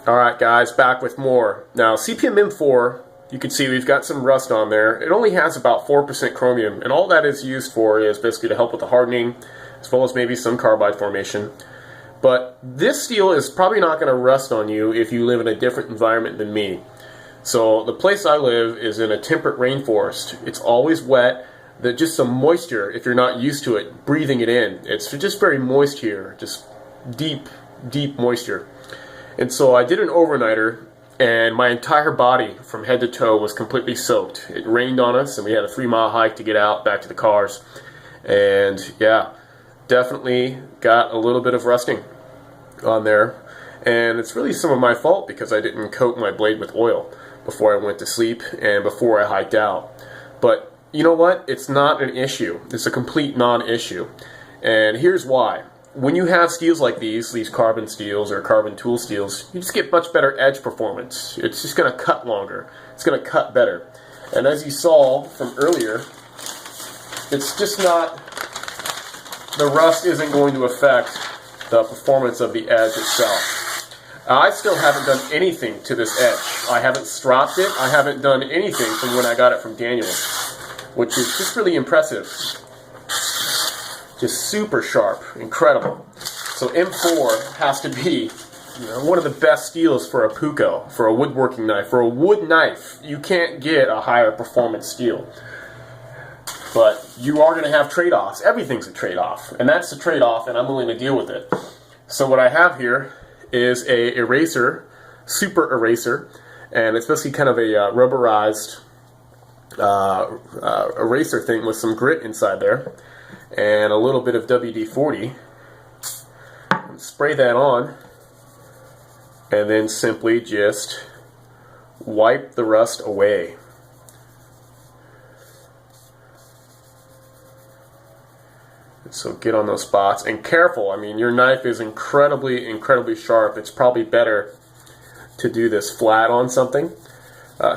Alright guys, back with more. Now CPM M4, you can see we've got some rust on there. It only has about 4% chromium, and all that is used for is basically to help with the hardening, as well as maybe some carbide formation. But this steel is probably not going to rust on you if you live in a different environment than me. So the place I live is in a temperate rainforest. It's always wet. There's just some moisture if you're not used to it, breathing it in. It's just very moist here, just deep, deep moisture. And so I did an overnighter, and my entire body from head to toe was completely soaked. It rained on us, and we had a 3-mile hike to get out back to the cars. And yeah, definitely got a little bit of rusting on there. And it's really some of my fault because I didn't coat my blade with oil before I went to sleep and before I hiked out. But you know what? It's not an issue. It's a complete non-issue. And here's why. When you have steels like these carbon steels or carbon tool steels, you just get much better edge performance. It's just going to cut longer. It's going to cut better. And as you saw from earlier, it's just not, the rust isn't going to affect the performance of the edge itself. I still haven't done anything to this edge. I haven't stropped it. I haven't done anything from when I got it from Daniel, which is just really impressive. Just super sharp, incredible. So M4 has to be, one of the best steels for a Puukko, for a woodworking knife. For a wood knife, you can't get a higher performance steel. But you are going to have trade-offs. Everything's a trade-off, and that's the trade-off, and I'm willing to deal with it. So what I have here is a eraser, super eraser, and it's basically kind of a rubberized eraser thing with some grit inside there, and a little bit of WD-40. Spray that on, and then simply just wipe the rust away. So get on those spots, and careful. I mean, your knife is incredibly, incredibly sharp. It's probably better to do this flat on something.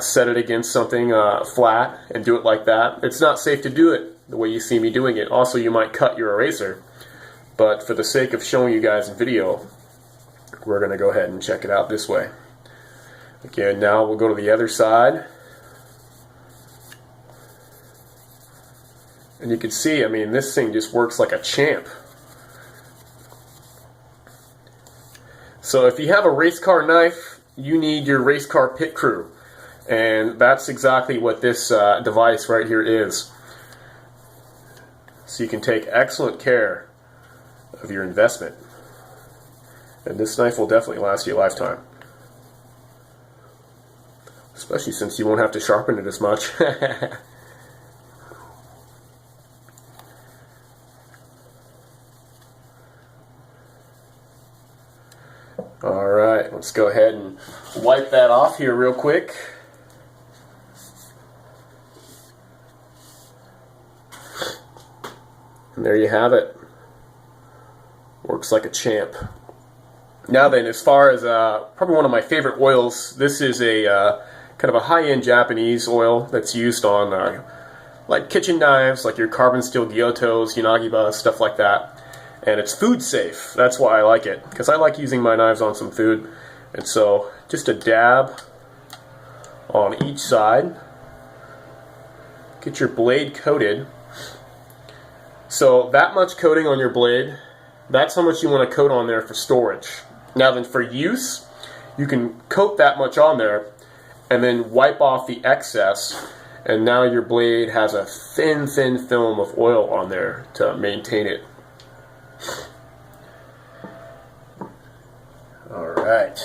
Set it against something flat and do it like that. It's not safe to do it the way you see me doing it. Also, you might cut your eraser, but for the sake of showing you guys in video, we're going to go ahead and check it out this way. Okay, now we'll go to the other side. And you can see, I mean, this thing just works like a champ. So if you have a race car knife, you need your race car pit crew. And that's exactly what this device right here is. So you can take excellent care of your investment. And this knife will definitely last you a lifetime. Especially since you won't have to sharpen it as much. Alright, let's go ahead and wipe that off here real quick. And there you have it. Works like a champ. Now then, as far as probably one of my favorite oils, this is a kind of a high-end Japanese oil that's used on like kitchen knives, like your carbon steel Gyotos, Yanagiba, stuff like that. And it's food safe. That's why I like it, because I like using my knives on some food. And so just a dab on each side. Get your blade coated. So that much coating on your blade, that's how much you want to coat on there for storage. Now then, for use, you can coat that much on there and then wipe off the excess, and now your blade has a thin, thin film of oil on there to maintain it. Alright.